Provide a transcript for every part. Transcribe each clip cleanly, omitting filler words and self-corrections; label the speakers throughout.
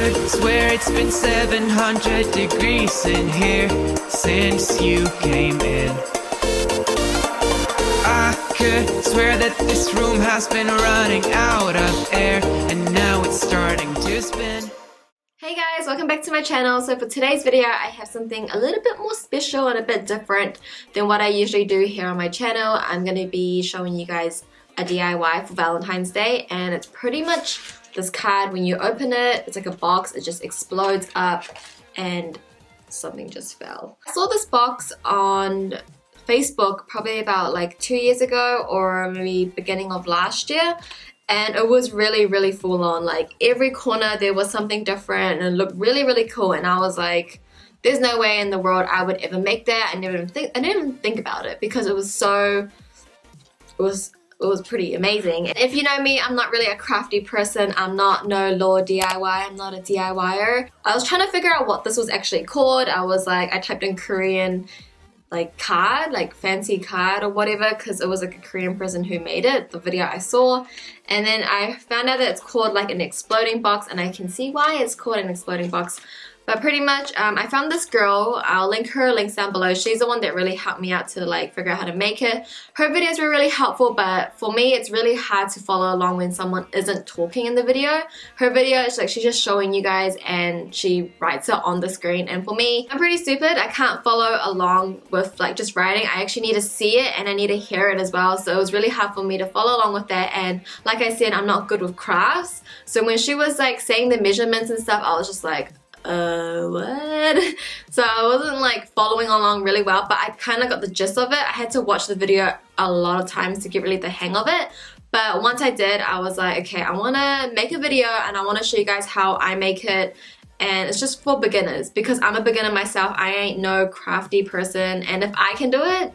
Speaker 1: could swear it's been 700 degrees in here since you came in. I could swear that this room has been running out of air, and now it's starting to spin.
Speaker 2: Hey guys, welcome back to my channel. So for today's video, I have something a little bit more special and a bit different than what I usually do here on my channel. I'm going to be showing you guys a DIY for Valentine's Day, and it's pretty much this card. When you open it, it's like a box, it just explodes up and something just fell. I saw this box on Facebook probably about like 2 years ago or maybe beginning of last year, and it was really full on. Like every corner there was something different and it looked really cool, and I was like, there's no way in the world I would ever make that. I didn't even think about it because it was pretty amazing. And if you know me, I'm not really a crafty person. I'm not no law DIY. I'm not a DIYer. I was trying to figure out what this was actually called. I typed in Korean like card, like fancy card or whatever, because it was like a Korean person who made it, the video I saw. And then I found out that it's called like an exploding box, and I can see why it's called an exploding box. But pretty much, I found this girl. I'll link her links down below. She's the one that really helped me out to like figure out how to make it. Her videos were really helpful, but for me, it's really hard to follow along when someone isn't talking in the video. Her video is like she's just showing you guys and she writes it on the screen. And for me, I'm pretty stupid. I can't follow along with like just writing. I actually need to see it and I need to hear it as well. So it was really hard for me to follow along with that. And like I said, I'm not good with crafts. So when she was like saying the measurements and stuff, I was just like, what? So I wasn't like following along really well, but I kind of got the gist of it. I had to watch the video a lot of times to get really the hang of it. But once I did, I was like, okay, I want to make a video and I want to show you guys how I make it. And it's just for beginners because I'm a beginner myself. I ain't no crafty person, and if I can do it,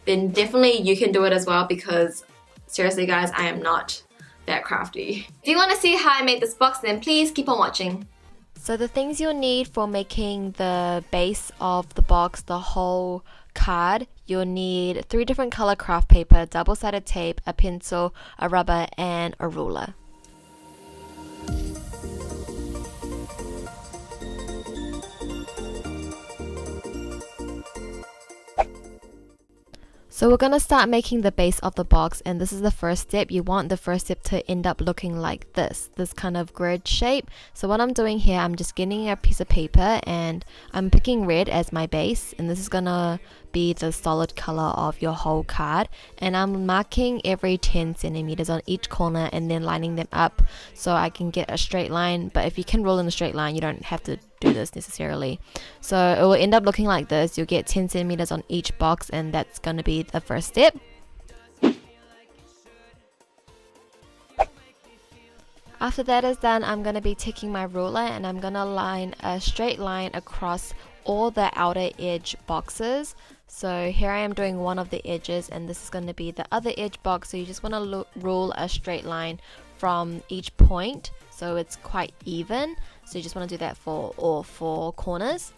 Speaker 2: then definitely you can do it as well, because seriously guys, I am not that crafty. If you want to see how I made this box, then please keep on watching. So the things you'll need for making the base of the box, the whole card, you'll need 3 different color craft paper, double-sided tape, a pencil, a rubber, and a ruler. So we're going to start making the base of the box, and this is the first step. You want the first step to end up looking like this kind of grid shape. So what I'm doing here, I'm just getting a piece of paper and I'm picking red as my base, and this is going to be the solid color of your whole card, and I'm marking every 10 centimeters on each corner and then lining them up so I can get a straight line. But if you can roll in a straight line, you don't have to do this necessarily. So it will end up looking like this. You'll get 10 centimeters on each box, and that's going to be the first step. After that is done, I'm going to be taking my ruler and I'm going to line a straight line across all the outer edge boxes. So here I am doing one of the edges, and this is going to be the other edge box. So you just want to rule a straight line from each point so it's quite even. So you just want to do that for all 4 corners.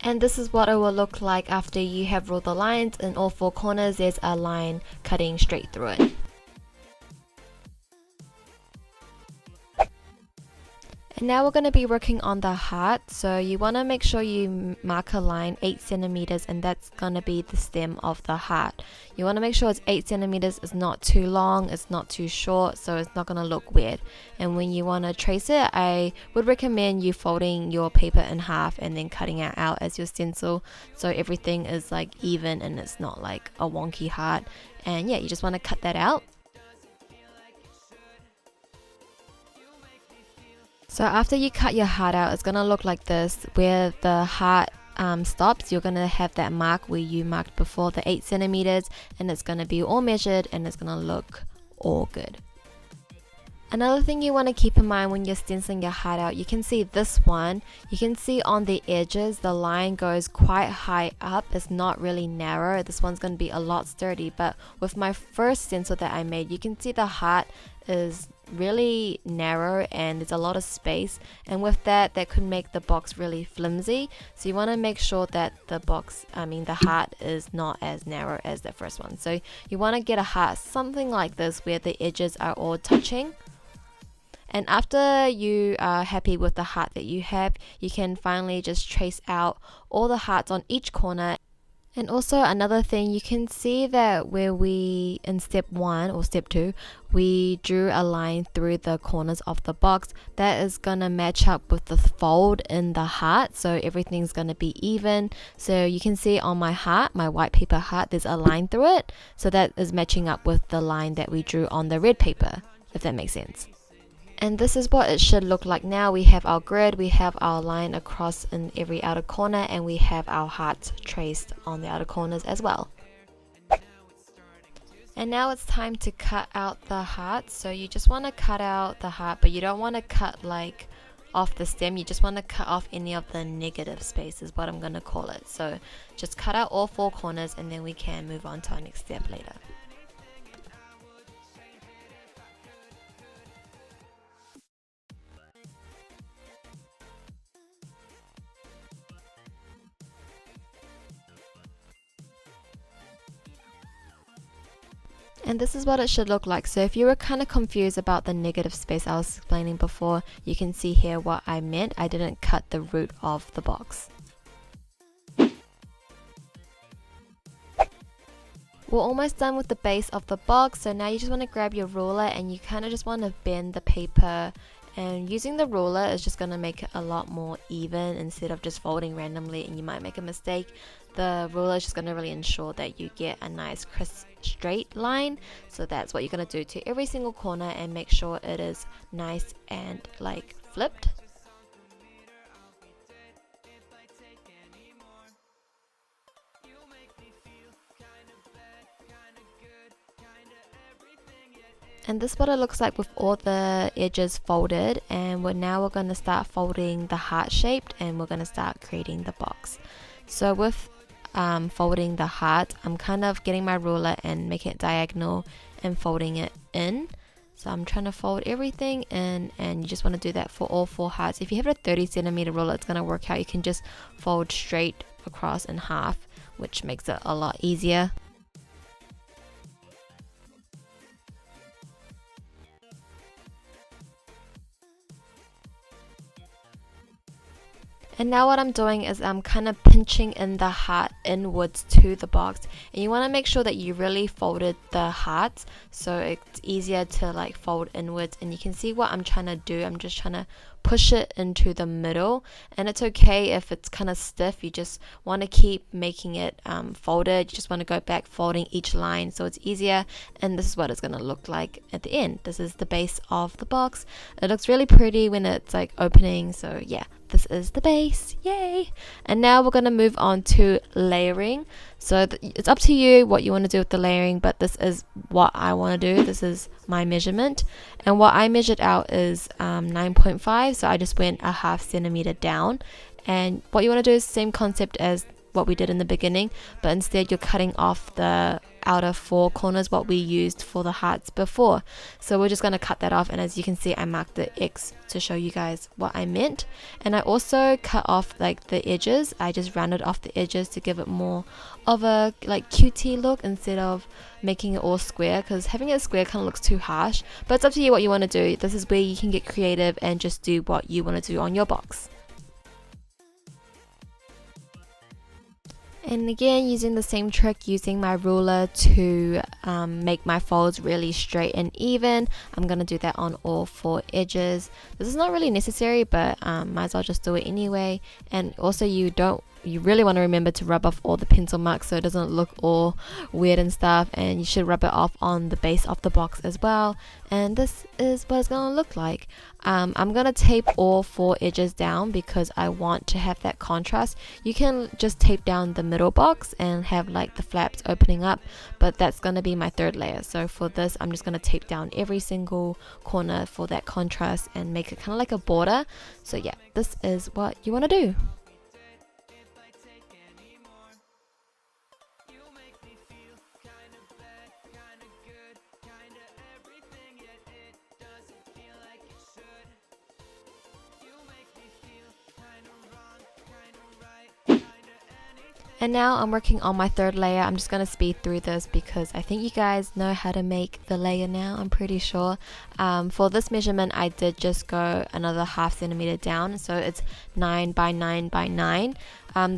Speaker 2: And this is what it will look like after you have ruled the lines. In all 4 corners, there's a line cutting straight through it. And now we're going to be working on the heart. So you want to make sure you mark a line 8 centimeters, and that's going to be the stem of the heart. You want to make sure it's 8 centimeters. It's not too long, it's not too short, so it's not going to look weird. And when you want to trace it, I would recommend you folding your paper in half and then cutting it out as your stencil, so everything is like even and it's not like a wonky heart. And yeah, you just want to cut that out. So after you cut your heart out, it's going to look like this. Where the heart stops, you're going to have that mark where you marked before, the 8 centimeters, and it's going to be all measured and it's going to look all good. Another thing you want to keep in mind when you're stenciling your heart out, you can see this one, you can see on the edges the line goes quite high up. It's not really narrow. This one's going to be a lot sturdy, but with my first stencil that I made, you can see the heart is
Speaker 3: really narrow and there's a lot of space, and with that could make the box really flimsy. So you want to make sure that the heart is not as narrow as the first one. So you want to get a heart something like this where the edges are all touching. And after you are happy with the heart that you have, you can finally just trace out all the hearts on each corner. And also another thing, you can see that where we, in step 1 or step 2, we drew a line through the corners of the box, that is going to match up with the fold in the heart, so everything's going to be even. So you can see on my heart, my white paper heart, there's a line through it, so that is matching up with the line that we drew on the red paper, if that makes sense. And this is what it should look like now. We have our grid, we have our line across in every outer corner, and we have our hearts traced on the outer corners as well. And now it's time to cut out the heart. So you just want to cut out the heart, but you don't want to cut like off the stem. You just want to cut off any of the negative space is what I'm going to call it. So just cut out all 4 corners and then we can move on to our next step later. And this is what it should look like. So if you were kind of confused about the negative space I was explaining before, you can see here what I meant. I didn't cut the root of the box. We're almost done with the base of the box, so now you just want to grab your ruler and you kind of just want to bend the paper, and using the ruler is just going to make it a lot more even instead of just folding randomly and you might make a mistake. The ruler is just going to really ensure that you get a nice crisp straight line. So that's what you're going to do to every single corner and make sure it is nice and like flipped. And this is what it looks like with all the edges folded, and now we're going to start folding the heart shaped and we're going to start creating the box. So with folding the heart, I'm kind of getting my ruler and making it diagonal and folding it in. So I'm trying to fold everything in, and you just want to do that for all 4 hearts. If you have a 30cm ruler, it's going to work out. You can just fold straight across in half, which makes it a lot easier. And now what I'm doing is I'm kind of pinching in the heart inwards to the box, and you want to make sure that you really folded the hearts so it's easier to like fold inwards. And you can see what I'm trying to do. I'm just trying to push it into the middle, and it's okay if it's kind of stiff. You just want to keep making it folded. You just want to go back folding each line so it's easier. And this is what it's going to look like at the end. This is the base of the box. It looks really pretty when it's like opening. So yeah, this is the base, yay! And now we're going to move on to layering. So it's up to you what you want to do with the layering, but this is what I want to do. This is my measurement, and what I measured out is 9.5, so I just went a ½ centimeter down. And what you want to do is same concept as what we did in the beginning, but instead you're cutting off the outer 4 corners, what we used for the hearts before. So we're just going to cut that off, and as you can see I marked the X to show you guys what I meant. And I also cut off like the edges. I just rounded off the edges to give it more of a like cutie look instead of making it all square, because having it square kind of looks too harsh. But it's up to you what you want to do. This is where you can get creative and just do what you want to do on your box. And again, using the same trick, using my ruler to make my folds really straight and even. I'm going to do that on all 4 edges. This is not really necessary, but might as well just do it anyway. And also you really want to remember to rub off all the pencil marks so it doesn't look all weird and stuff, and you should rub it off on the base of the box as well. And this is what it's going to look like. I'm going to tape all 4 edges down because I want to have that contrast. You can just tape down the middle box and have like the flaps opening up, but that's going to be my 3rd layer. So for this I'm just going to tape down every single corner for that contrast and make it kind of like a border. So yeah, this is what you want to do. And now I'm working on my third layer. I'm just going to speed through this because I think you guys know how to make the layer now, I'm pretty sure. For this measurement, I did just go another ½ centimeter down, so it's 9 by 9 by 9.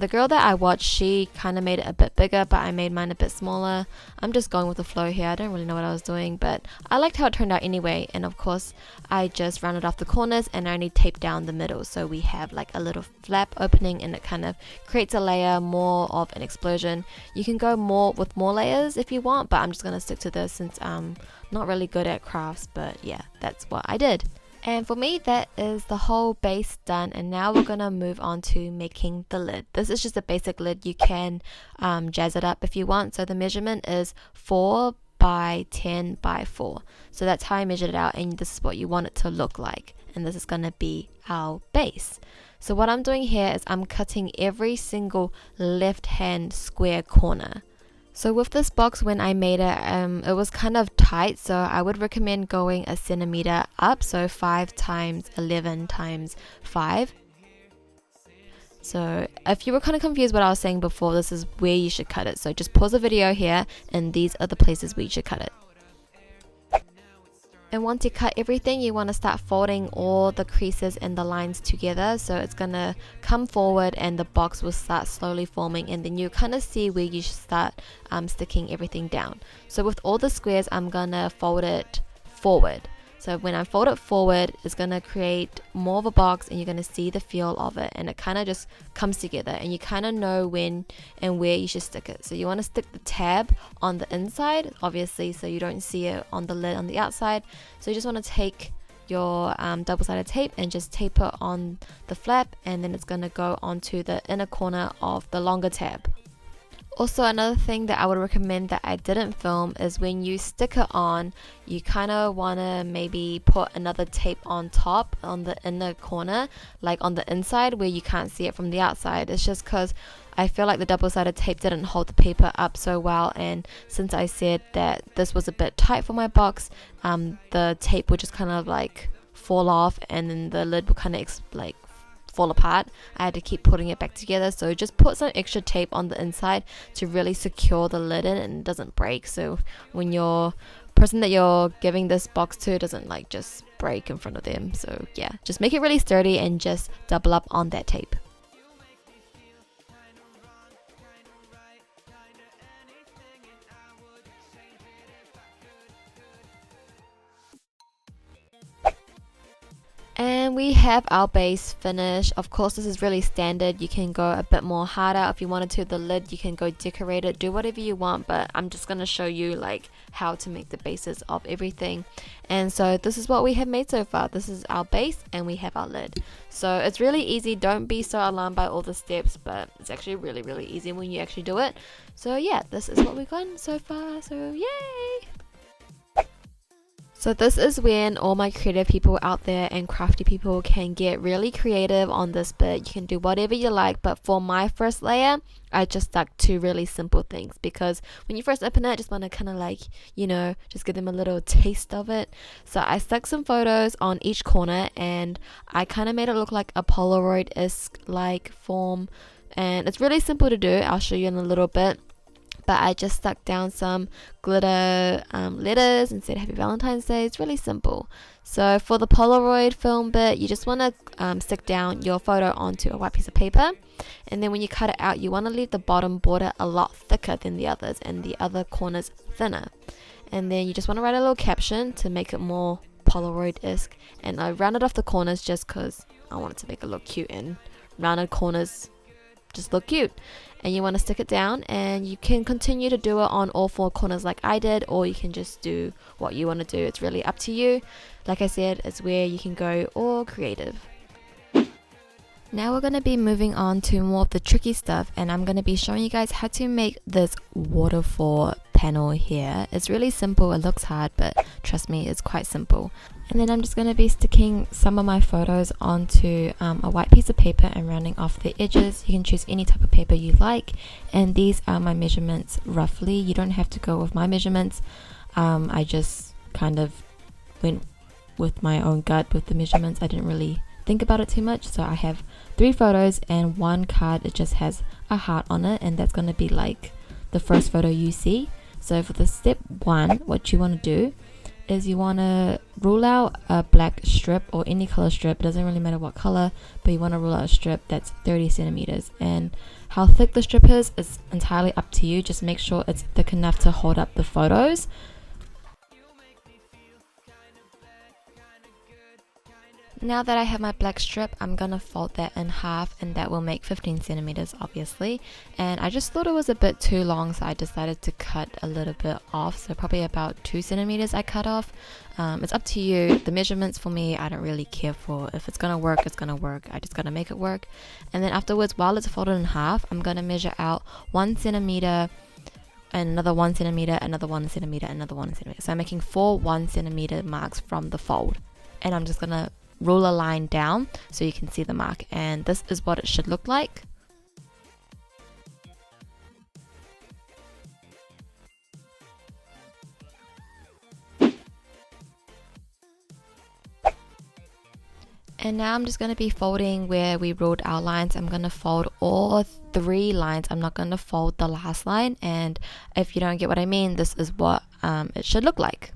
Speaker 3: The girl that I watched, she kind of made it a bit bigger, but I made mine a bit smaller. I'm just going with the flow here. I don't really know what I was doing, but I liked how it turned out anyway. And of course, I just rounded off the corners and I only taped down the middle, so we have like a little flap opening, and it kind of creates a layer, more of an explosion. You can go more with more layers if you want, but I'm just gonna stick to this since I'm not really good at crafts. But yeah, that's what I did. And for me, that is the whole base done, and now we're gonna move on to making the lid. This is just a basic lid. You can jazz it up if you want. So the measurement is 4 by 10 by 4. So that's how I measured it out, and this is what you want it to look like. And this is gonna be our base. So what I'm doing here is I'm cutting every single left hand square corner. So with this box, when I made it, it was kind of tight, so I would recommend going a centimeter up, so 5 times 11 times 5. So if you were kind of confused what I was saying before, this is where you should cut it. So just pause the video here, and these are the places where you should cut it. And once you cut everything, you want to start folding all the creases and the lines together, so it's gonna come forward and the box will start slowly forming, and then you kind of see where you should start sticking everything down. So with all the squares, I'm gonna fold it forward. So when I fold it forward, it's gonna create more of a box, and you're gonna see the feel of it, and it kind of just comes together, and you kind of know when and where you should stick it. So you want to stick the tab on the inside, obviously, so you don't see it on the lid on the outside. So you just want to take your double-sided tape and just tape it on the flap, and then it's gonna go onto the inner corner of the longer tab. Also, another thing that I would recommend that I didn't film is when you stick it on, you kind of want to maybe put another tape on top on the inner corner, like on the inside where you can't see it from the outside. It's just because I feel like the double-sided tape didn't hold the paper up so well, and since I said that this was a bit tight for my box, the tape would just kind of like fall off, and then the lid would kind of like fall apart. I had to keep putting it back together, so just put some extra tape on the inside to really secure the lid in and it doesn't break, so when your person that you're giving this box to doesn't like just break in front of them. So yeah, just make it really sturdy and just double up on that tape. And we have our base finished. Of course, this is really standard. You can go a bit more harder if you wanted to. The lid, you can go decorate it, do whatever you want, but I'm just going to show you like how to make the bases of everything. And so this is what we have made so far. This is our base and we have our lid. So it's really easy. Don't be so alarmed by all the steps, but it's actually really easy when you actually do it. So yeah, this is what we've gotten so far. So yay! So this is when all my creative people out there and crafty people can get really creative on this bit. You can do whatever you like, but for my first layer, I just stuck to really simple things because when you first open it, I just want to kind of like, you know, just give them a little taste of it. So I stuck some photos on each corner and I kind of made it look like a Polaroid-esque like form, and it's really simple to do. I'll show you in a little bit. But I just stuck down some glitter letters and said Happy Valentine's Day. It's really simple. So for the Polaroid film bit, you just want to stick down your photo onto a white piece of paper. And then when you cut it out, you want to leave the bottom border a lot thicker than the others and the other corners thinner. And then you just want to write a little caption to make it more Polaroid-esque. And I rounded off the corners just because I wanted to make it look cute, and rounded corners just look cute. And you want to stick it down, and you can continue to do it on all 4 corners like I did, or you can just do what you want to do. It's really up to you. Like I said, it's where you can go all creative. Now we're going to be moving on to more of the tricky stuff, and I'm going to be showing you guys how to make this waterfall panel here. It's really simple. It looks hard, but trust me, it's quite simple. And then I'm just going to be sticking some of my photos onto a white piece of paper and rounding off the edges. You can choose any type of paper you like, and these are my measurements roughly. You don't have to go with my measurements. I just kind of went with my own gut with the measurements. I didn't really think about it too much. So I have 3 photos and one card, it just has a heart on it, and that's going to be like the first photo you see. So for the step 1, what you want to do is you want to rule out a black strip or any color strip. It doesn't really matter what color, but you want to rule out a strip that's 30 centimeters. And how thick the strip is entirely up to you. Just make sure it's thick enough to hold up the photos. Now that I have my black strip, I'm gonna fold that in half, and that will make 15 centimeters obviously. And I just thought it was a bit too long, so I decided to cut a little bit off. So probably about 2 centimeters I cut off. It's up to you. The measurements for me, I don't really care for. If it's gonna work, it's gonna work. I just gotta make it work. And then afterwards, while it's folded in half, I'm gonna measure out 1 centimeter, another 1 centimeter, another 1 centimeter, another 1 centimeter. So I'm making 4 1 centimeter marks from the fold, and I'm just gonna roll a line down so you can see the mark, and this is what it should look like. And now I'm just going to be folding where we ruled our lines. I'm going to fold all 3 lines. I'm not going to fold the last line, and if you don't get what I mean, this is what it should look like.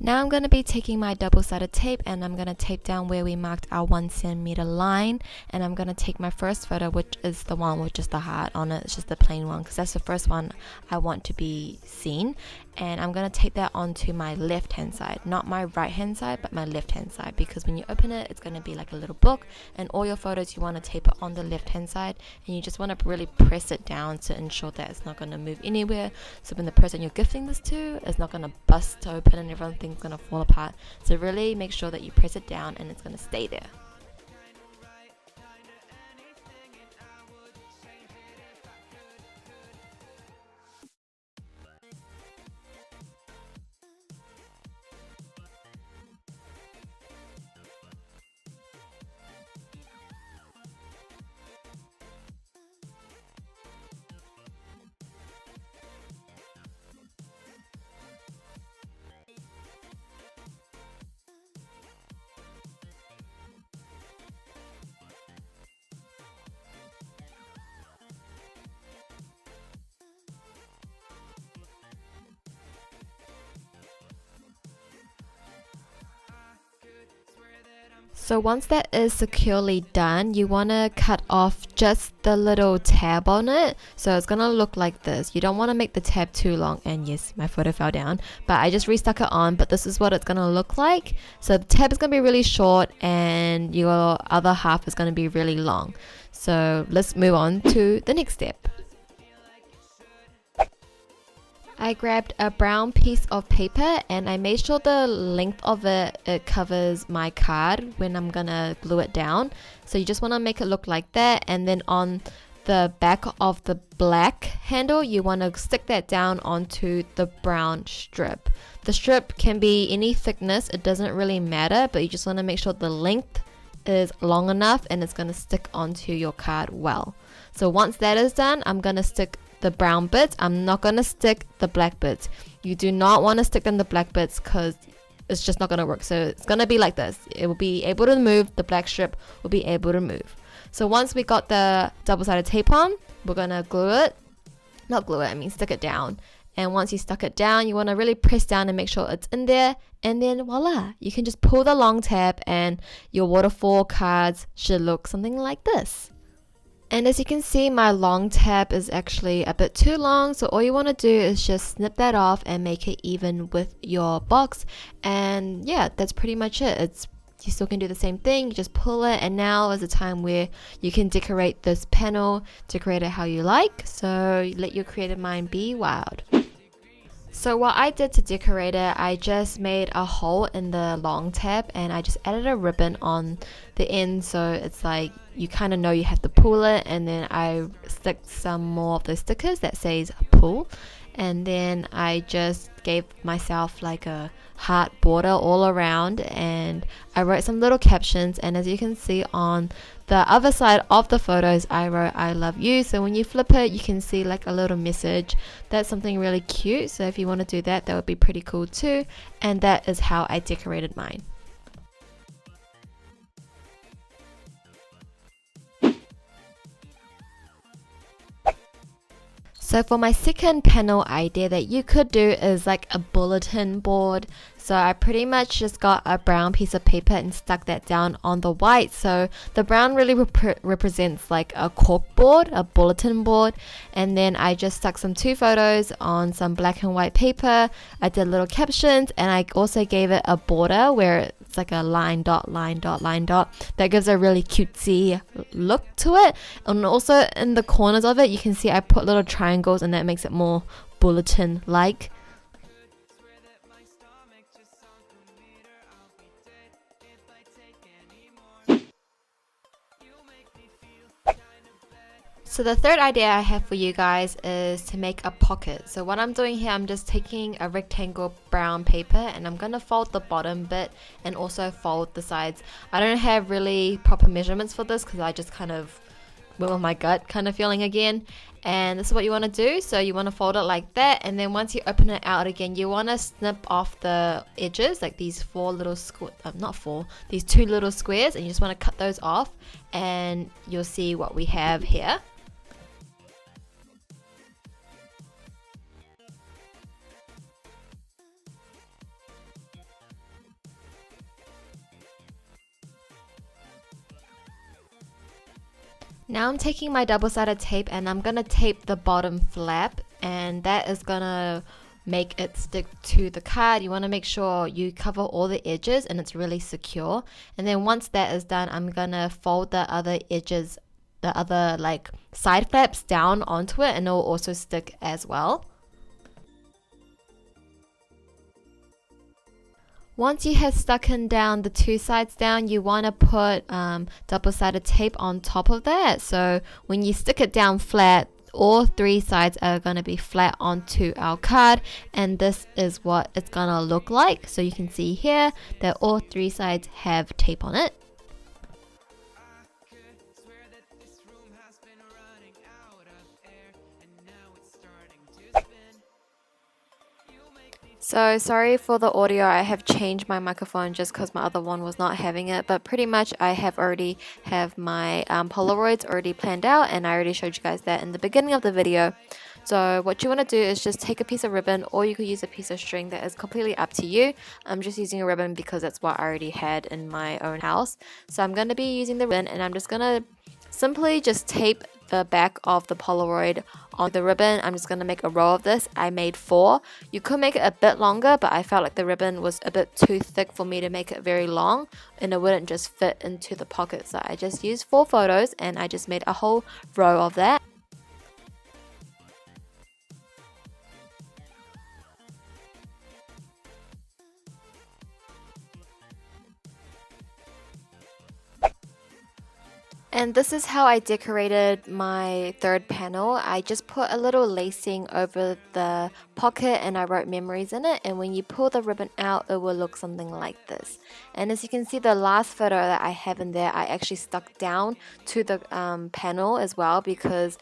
Speaker 3: Now I'm going to be taking my double-sided tape, and I'm going to tape down where we marked our 1 centimeter line, and I'm going to take my first photo, which is the one with just the heart on it. It's just the plain one because that's the first one I want to be seen, and I'm going to tape that onto my left hand side, not my right hand side, but my left hand side, because when you open it, it's going to be like a little book, and all your photos you want to tape it on the left hand side, and you just want to really press it down to ensure that it's not going to move anywhere, so when the person you're gifting this to is not going to bust open and everyone thinks going to fall apart. So really make sure that you press it down and it's going to stay there. So once that is securely done, you want to cut off just the little tab on it. So it's going to look like this. You don't want to make the tab too long. And yes, my photo fell down, but I just restuck it on, but this is what it's going to look like. So the tab is going to be really short and your other half is going to be really long. So let's move on to the next step. I grabbed a brown piece of paper and I made sure the length of it covers my card when I'm gonna glue it down. So you just want to make it look like that, and then on the back of the black handle you want to stick that down onto the brown strip. The strip can be any thickness, it doesn't really matter, but you just want to make sure the length is long enough and it's going to stick onto your card well. So once that is done, I'm going to stick the brown bits. I'm not going to stick the black bits. You do not want to stick in the black bits because it's just not going to work. So it's going to be like this. It will be able to move. The black strip will be able to move. So once we got the double-sided tape on, we're going to glue it. Not glue it, I mean stick it down. And once you stuck it down, you want to really press down and make sure it's in there. And then voila, you can just pull the long tab and your waterfall cards should look something like this. And as you can see, my long tab is actually a bit too long, so all you want to do is just snip that off and make it even with your box. And yeah, that's pretty much it. You still can do the same thing, you just pull it, and now is the time where you can decorate this panel, decorate it how you like, so let your creative mind be wild. So what I did to decorate it, I just made a hole in the long tab and I just added a ribbon on the end, so it's like you kind of know you have to pull it, and then I stick some more of the stickers that says pool. And then I just gave myself like a heart border all around, and I wrote some little captions. And as you can see on the other side of the photos, I wrote I love you. So when you flip it, you can see like a little message. That's something really cute. So if you want to do that, that would be pretty cool too. And that is how I decorated mine. So for my second panel idea that you could do is like a bulletin board. So I pretty much just got a brown piece of paper and stuck that down on the white. So the brown really represents like a cork board, a bulletin board. And then I just stuck some 2 photos on some black and white paper. I did little captions, and I also gave it a border where it's like a line dot line dot line dot that gives a really cutesy look to it. And also in the corners of it, you can see I put little triangles, and that makes it more bulletin like. So the third idea I have for you guys is to make a pocket. So what I'm doing here, I'm just taking a rectangle brown paper, and I'm going to fold the bottom bit and also fold the sides. I don't have really proper measurements for this because I just kind of went with my gut kind of feeling again. And this is what you want to do. So you want to fold it like that, and then once you open it out again, you want to snip off the edges, like these 4 little these 2 little squares, and you just want to cut those off, and you'll see what we have here. Now I'm taking my double-sided tape, and I'm gonna tape the bottom flap, and that is gonna make it stick to the card. You want to make sure you cover all the edges and it's really secure. And then once that is done, I'm gonna fold the other edges, the other like side flaps down onto it, and it will also stick as well. Once you have stucken down the 2 sides down, you want to put double-sided tape on top of that. So when you stick it down flat, all 3 sides are going to be flat onto our card, and this is what it's going to look like. So you can see here that all 3 sides have tape on it. So sorry for the audio, I have changed my microphone just because my other one was not having it, but pretty much I have already have my Polaroids already planned out, and I already showed you guys that in the beginning of the video. So what you want to do is just take a piece of ribbon, or you could use a piece of string, that is completely up to you. I'm just using a ribbon because that's what I already had in my own house. So I'm going to be using the ribbon, and I'm just going to simply just tape the back of the Polaroid on the ribbon. I'm just going to make a row of this. I made 4. You could make it a bit longer, but I felt like the ribbon was a bit too thick for me to make it very long, and it wouldn't just fit into the pocket. So I just used 4 photos, and I just made a whole row of that. And this is how I decorated my third panel. I just put a little lacing over the pocket, and I wrote memories in it, and when you pull the ribbon out, it will look something like this. And as you can see, the last photo that I have in there, I actually stuck down to the panel as well, because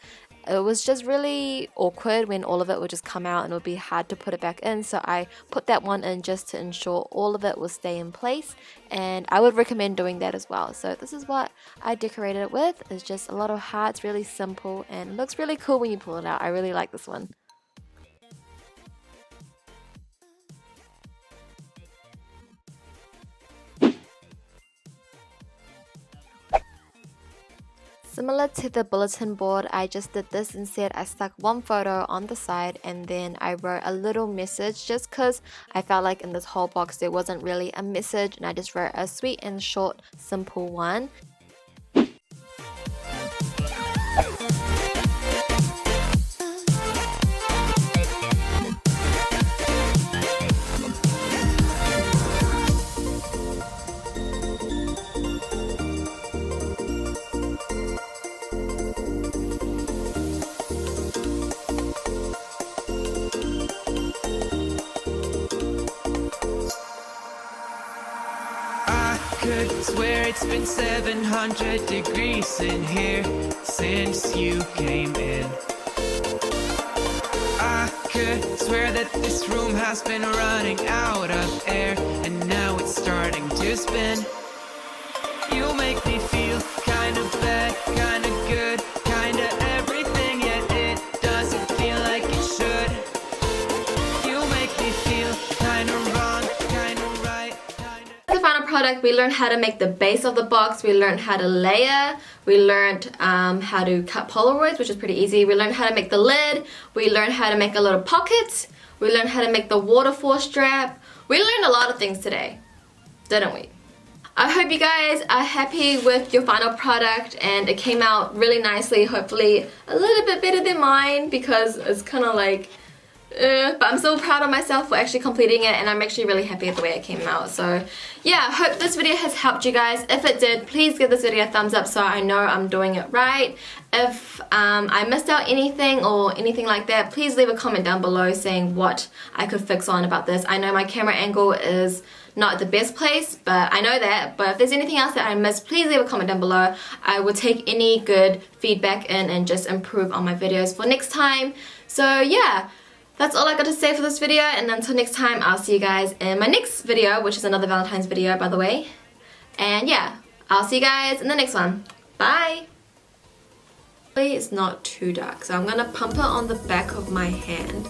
Speaker 3: it was just really awkward when all of it would just come out and it would be hard to put it back in. So I put that one in just to ensure all of it will stay in place, and I would recommend doing that as well. So this is what I decorated it with. It's just a lot of hearts, really simple, and it looks really cool when you pull it out. I really like this one. Similar to the bulletin board, I just did this instead. I stuck 1 photo on the side, and then I wrote a little message just because I felt like in this whole box there wasn't really a message, and I just wrote a sweet and short, simple one.
Speaker 1: could swear it's been 700 degrees in here since you came in. I could swear that this room has been running out of air, and now it's starting to spin. You make me feel kind of bad, kind of good, kind of everything, yet it doesn't feel like it should. You make me feel kind of wrong, kind of right, kind of...
Speaker 2: The final product, we learned how to make the base of the box, we learned how to layer, we learned how to cut Polaroids, which is pretty easy. We learned how to make the lid, we learned how to make a little pocket, we learned how to make the waterfall strap. We learned a lot of things today, didn't we? I hope you guys are happy with your final product and it came out really nicely, hopefully a little bit better than mine because it's kind of like, but I'm so proud of myself for actually completing it, and I'm actually really happy with the way it came out. So yeah, I hope this video has helped you guys. If it did, please give this video a thumbs up so I know I'm doing it right. If I missed out anything or anything like that, please leave a comment down below saying what I could fix on about this. I know my camera angle is not the best place, but I know that. But if there's anything else that I missed, please leave a comment down below. I will take any good feedback in and just improve on my videos for next time. So yeah, that's all I got to say for this video, and until next time, I'll see you guys in my next video, which is another Valentine's video, by the way. And yeah, I'll see you guys in the next one. Bye! It's not too dark, so I'm gonna pump it on the back of my hand.